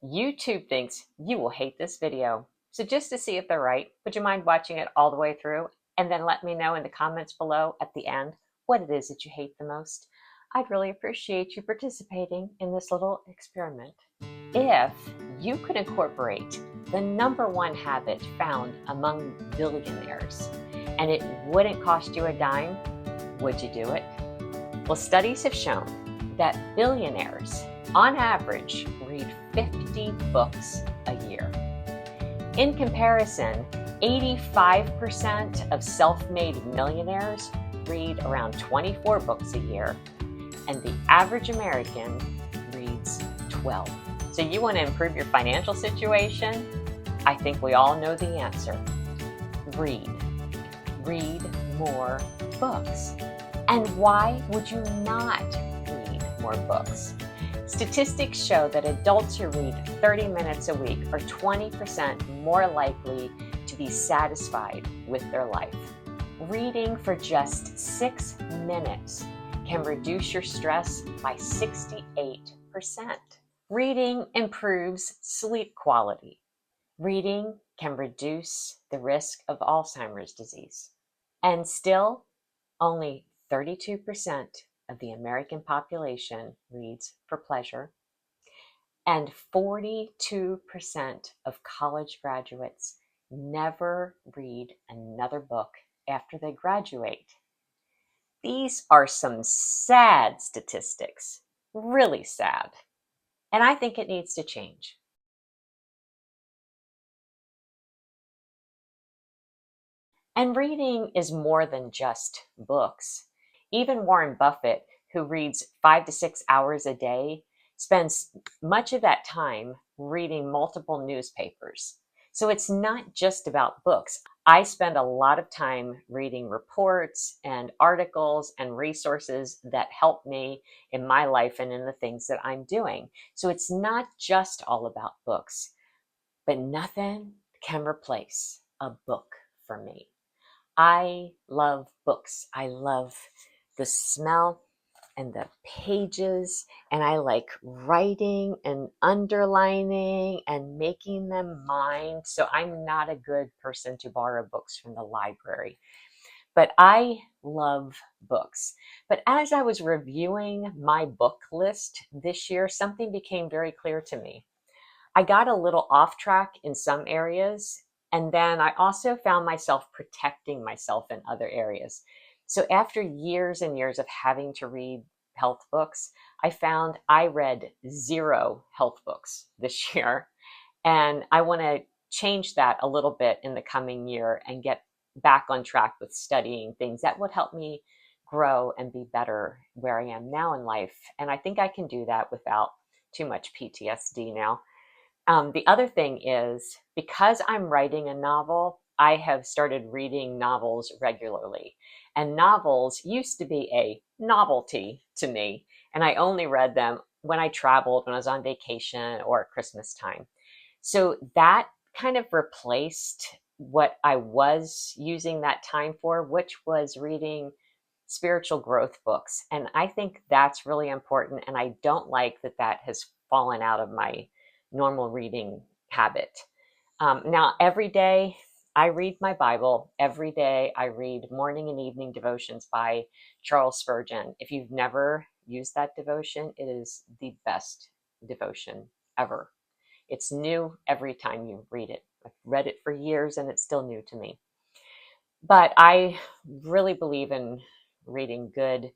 YouTube thinks you will hate this video. So just to see if they're right, would you mind watching it all the way through and then let me know in the comments below at the end what it is that you hate the most? I'd really appreciate you participating in this little experiment. If you could incorporate the #1 habit found among billionaires and it wouldn't cost you a dime, would you do it? Well, studies have shown that billionaires, on average, read 50 books a year. In comparison, 85% of self-made millionaires read around 24 books a year, and the average American reads 12. So you want to improve your financial situation? I think we all know the answer. Read. Read more books. And why would you not read more books? Statistics show that adults who read 30 minutes a week are 20% more likely to be satisfied with their life. Reading for just 6 minutes can reduce your stress by 68%. Reading improves sleep quality. Reading can reduce the risk of Alzheimer's disease. And still, only 32% of the American population reads for pleasure, and 42% of college graduates never read another book after they graduate. These are some sad statistics, really sad, and I think it needs to change. And reading is more than just books. Even Warren Buffett, who reads 5 to 6 hours a day, spends much of that time reading multiple newspapers. So it's not just about books. I spend a lot of time reading reports and articles and resources that help me in my life and in the things that I'm doing. So it's not just all about books, but nothing can replace a book for me. I love books. I love the smell and the pages, and I like writing and underlining and making them mine. So I'm not a good person to borrow books from the library, but I love books. But as I was reviewing my book list this year, something became very clear to me. I got a little off track in some areas, and then I also found myself protecting myself in other areas. So after years and years of having to read health books, I found I read 0 health books this year. And I want to change that a little bit in the coming year and get back on track with studying things that would help me grow and be better where I am now in life. And I think I can do that without too much PTSD now. The other thing is, because I'm writing a novel, I have started reading novels regularly. And novels used to be a novelty to me, and I only read them when I traveled, when I was on vacation, or at Christmas time. So that kind of replaced what I was using that time for, which was reading spiritual growth books. And I think that's really important, and I don't like that that has fallen out of my normal reading habit. Now, every day I read my Bible. Every day I read morning and evening devotions by Charles Spurgeon. If you've never used that devotion, it is the best devotion ever. It's new every time you read it. I've read it for years and it's still new to me. But I really believe in reading good,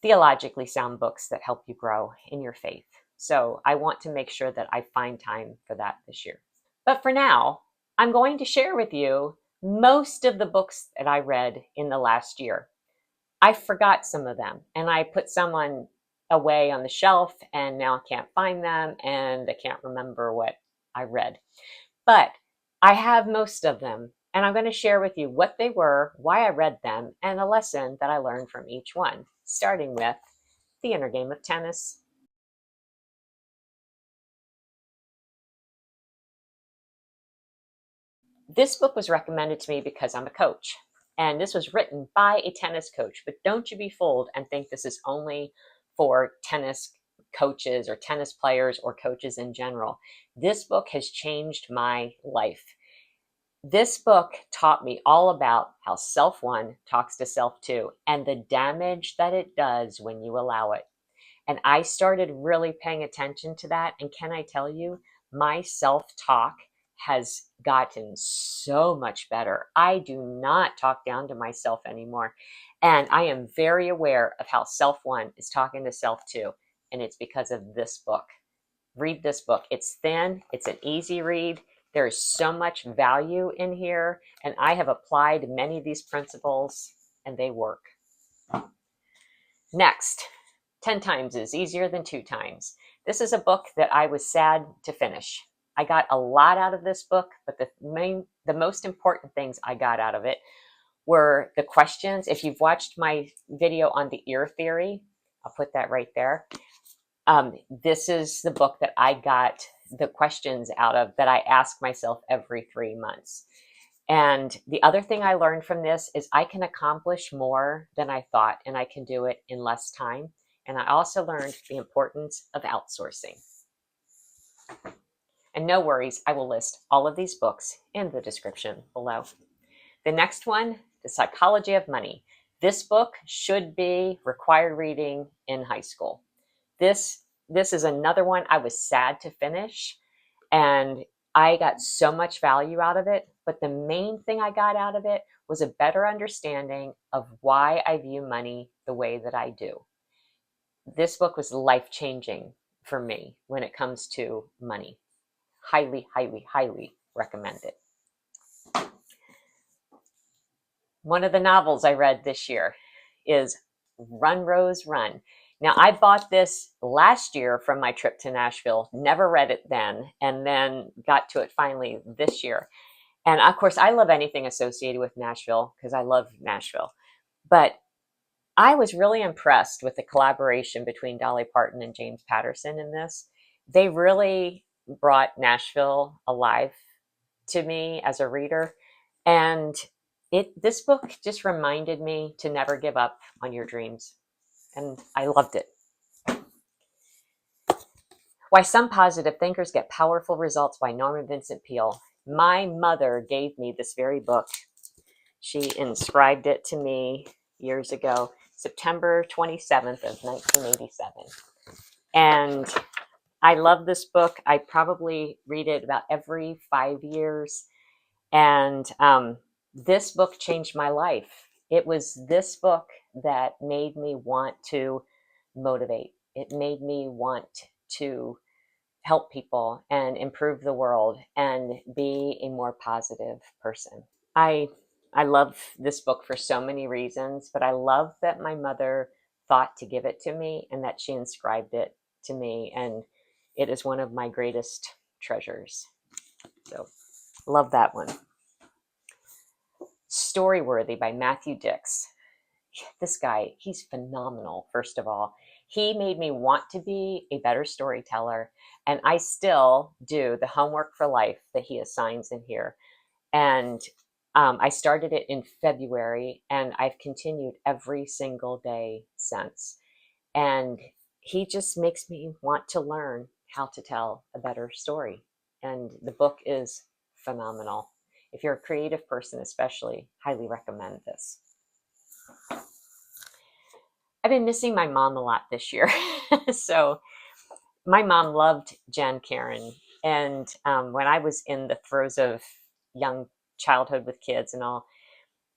theologically sound books that help you grow in your faith. So I want to make sure that I find time for that this year. But for now, I'm going to share with you most of the books that I read in the last year. I forgot some of them, and I put some away on the shelf, and now I can't find them, and I can't remember what I read. But I have most of them, and I'm going to share with you what they were, why I read them, and a lesson that I learned from each one, starting with The Inner Game of Tennis. This book was recommended to me because I'm a coach, and this was written by a tennis coach. But don't you be fooled and think this is only for tennis coaches or tennis players or coaches in general. This book has changed my life. This book taught me all about how self one talks to self two and the damage that it does when you allow it. And I started really paying attention to that. And can I tell you, my self talk has gotten so much better. I do not talk down to myself anymore. And I am very aware of how self one is talking to self two. And it's because of this book. Read this book. It's thin, it's an easy read. There is so much value in here. And I have applied many of these principles and they work. Next, 10 times is easier than 2 times. This is a book that I was sad to finish. I got a lot out of this book, but the most important things I got out of it were the questions. If you've watched my video on the ear theory, I'll put that right there. This is the book that I got the questions out of that I ask myself every 3 months. And the other thing I learned from this is I can accomplish more than I thought, and I can do it in less time. And I also learned the importance of outsourcing. And no worries, I will list all of these books in the description below. The next one, The Psychology of Money. This book should be required reading in high school. This is another one I was sad to finish, and I got so much value out of it. But the main thing I got out of it was a better understanding of why I view money the way that I do. This book was life-changing for me when it comes to money. Highly, highly, highly recommend it. One of the novels I read this year is Run, Rose, Run. Now, I bought this last year from my trip to Nashville, never read it then, and then got to it finally this year. And of course, I love anything associated with Nashville because I love Nashville. But I was really impressed with the collaboration between Dolly Parton and James Patterson in this. They really brought Nashville alive to me as a reader. And this book just reminded me to never give up on your dreams. And I loved it. Why Some Positive Thinkers Get Powerful Results by Norman Vincent Peale. My mother gave me this very book. She inscribed it to me years ago, September 27th of 1987. And I love this book. I probably read it about every 5 years. And this book changed my life. It was this book that made me want to motivate. It made me want to help people and improve the world and be a more positive person. I love this book for so many reasons, but I love that my mother thought to give it to me and that she inscribed it to me, and it is one of my greatest treasures. So, love that one. Storyworthy by Matthew Dix. This guy, he's phenomenal, first of all. He made me want to be a better storyteller, and I still do the homework for life that he assigns in here. And I started it in February, and I've continued every single day since. And he just makes me want to learn how to tell a better story. And the book is phenomenal. If you're a creative person especially, highly recommend this. I've been missing my mom a lot this year. So my mom loved Jan Karen. And when I was in the throes of young childhood with kids and all,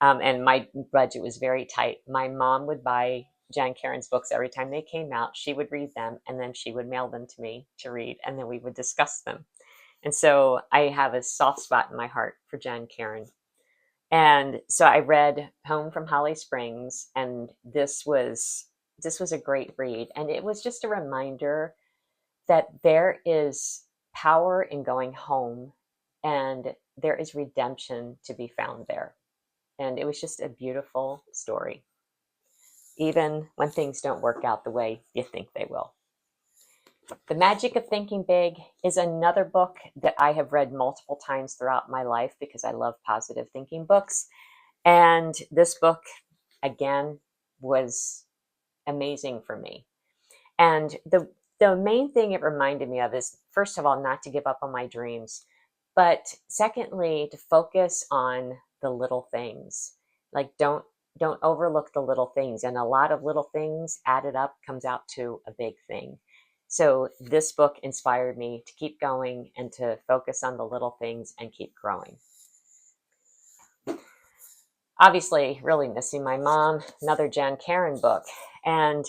and my budget was very tight, my mom would buy Jan Karen's books every time they came out. She would read them, and then she would mail them to me to read, and then we would discuss them. And so I have a soft spot in my heart for Jan Karen. And so I read Home from Holly Springs, and this was a great read. And it was just a reminder that there is power in going home, and there is redemption to be found there. And it was just a beautiful story, even when things don't work out the way you think they will. The Magic of Thinking Big is another book that I have read multiple times throughout my life because I love positive thinking books. And this book, again, was amazing for me. And the The main thing it reminded me of is, first of all, not to give up on my dreams, but secondly, to focus on the little things. Like don't overlook the little things, and a lot of little things added up comes out to a big thing. So this book inspired me to keep going and to focus on the little things and keep growing. Obviously, really missing my mom, another Jan Karen book. And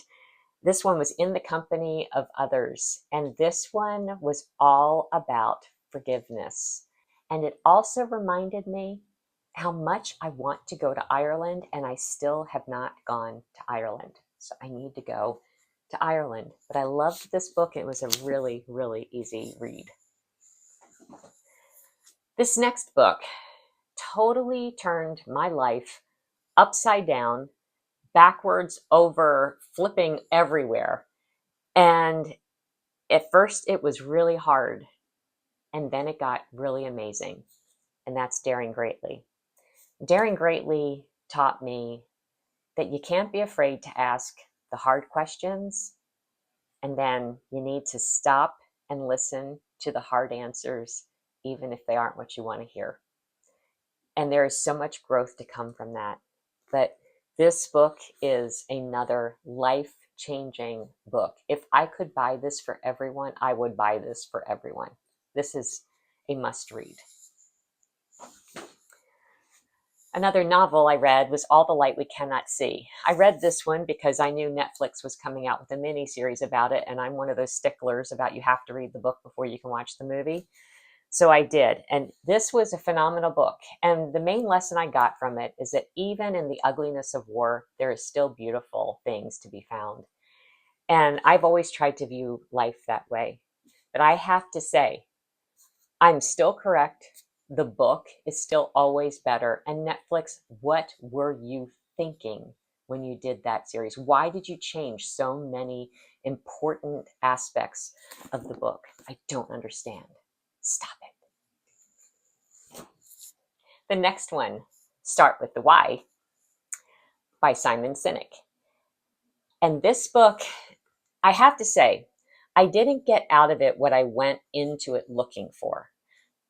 this one was In the Company of Others. And this one was all about forgiveness. And it also reminded me how much I want to go to Ireland, and I still have not gone to Ireland. So I need to go to Ireland. But I loved this book. It was a really, really easy read. This next book totally turned my life upside down, backwards, over, flipping everywhere. And at first it was really hard, and then it got really amazing. And that's Daring Greatly. Daring Greatly taught me that you can't be afraid to ask the hard questions, and then you need to stop and listen to the hard answers, even if they aren't what you want to hear. And there is so much growth to come from that. But this book is another life-changing book. If I could buy this for everyone, I would buy this for everyone. This is a must-read. Another novel I read was All the Light We Cannot See. I read this one because I knew Netflix was coming out with a mini-series about it, and I'm one of those sticklers about you have to read the book before you can watch the movie. So I did, and this was a phenomenal book. And the main lesson I got from it is that even in the ugliness of war, there is still beautiful things to be found. And I've always tried to view life that way. But I have to say, I'm still correct. The book is still always better. And Netflix, what were you thinking when you did that series? Why did you change so many important aspects of the book? I don't understand. Stop it. The next one, Start with the Why, by Simon Sinek. And this book, I have to say, I didn't get out of it what I went into it looking for.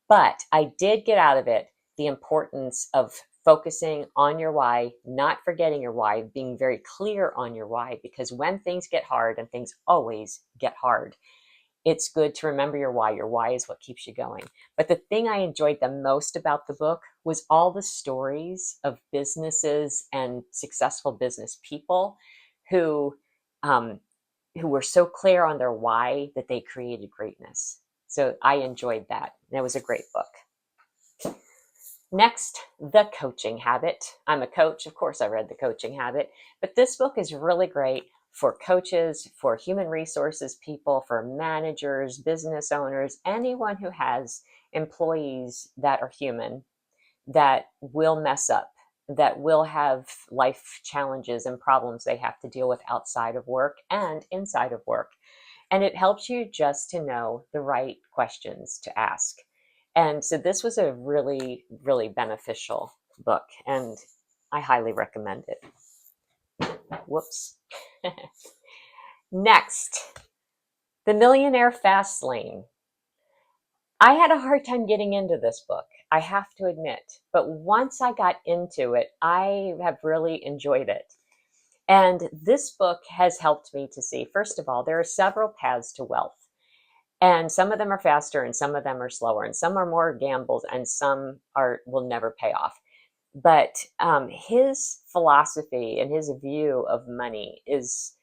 But I did get out of it the importance of focusing on your why, not forgetting your why, being very clear on your why, because when things get hard, and things always get hard, it's good to remember your why. Your why is what keeps you going. But the thing I enjoyed the most about the book was all the stories of businesses and successful business people who were so clear on their why that they created greatness. So I enjoyed that. It was a great book. Next, The Coaching Habit. I'm a coach. Of course, I read The Coaching Habit. But this book is really great for coaches, for human resources people, for managers, business owners, anyone who has employees that are human, that will mess up, that will have life challenges and problems they have to deal with outside of work and inside of work. And it helps you just to know the right questions to ask. And so this was a really, really beneficial book, and I highly recommend it. Whoops. Next, The Millionaire Fast Lane. I had a hard time getting into this book, I have to admit. But once I got into it, I have really enjoyed it. And this book has helped me to see, first of all, there are several paths to wealth. And some of them are faster and some of them are slower, and some are more gambles and some will never pay off. But his philosophy and his view of money is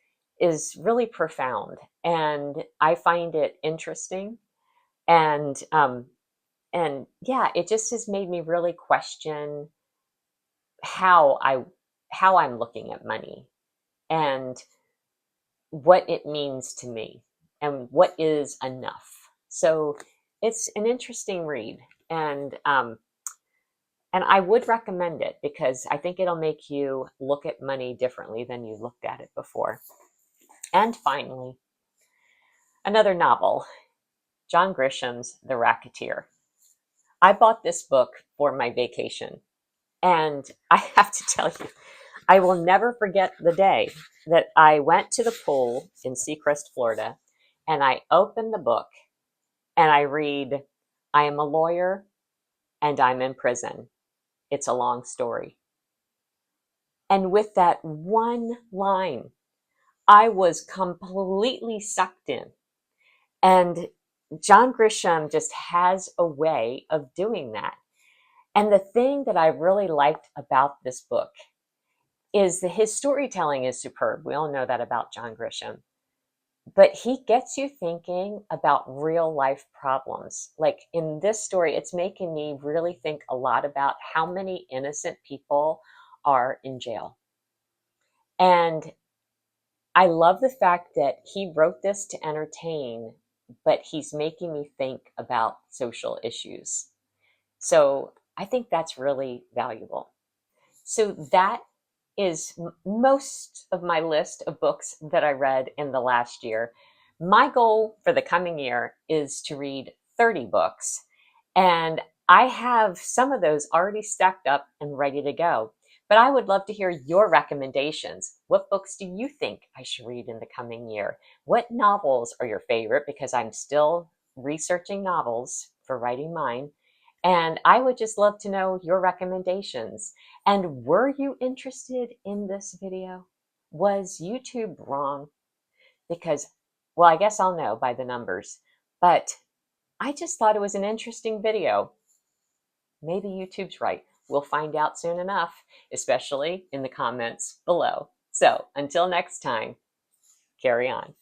really profound, and I find it interesting. And yeah, it just has made me really question how I'm looking at money, and what it means to me, and what is enough. So it's an interesting read, and I would recommend it because I think it'll make you look at money differently than you looked at it before. And finally, another novel, John Grisham's The Racketeer. I bought this book for my vacation, and I have to tell you, I will never forget the day that I went to the pool in Seacrest, Florida, and I open the book and I read, I am a lawyer and I'm in prison. It's a long story. And with that one line, I was completely sucked in. And John Grisham just has a way of doing that. And the thing that I really liked about this book is that his storytelling is superb. We all know that about John Grisham. But he gets you thinking about real life problems. Like in this story, it's making me really think a lot about how many innocent people are in jail. And I love the fact that he wrote this to entertain, but he's making me think about social issues. So I think that's really valuable. So that is most of my list of books that I read in the last year. My goal for the coming year is to read 30 books. And I have some of those already stacked up and ready to go. But I would love to hear your recommendations. What books do you think I should read in the coming year? What novels are your favorite? Because I'm still researching novels for writing mine. And I would just love to know your recommendations. And were you interested in this video? Was YouTube wrong? Because, well, I guess I'll know by the numbers, but I just thought it was an interesting video. Maybe YouTube's right. We'll find out soon enough, especially in the comments below. So until next time, carry on.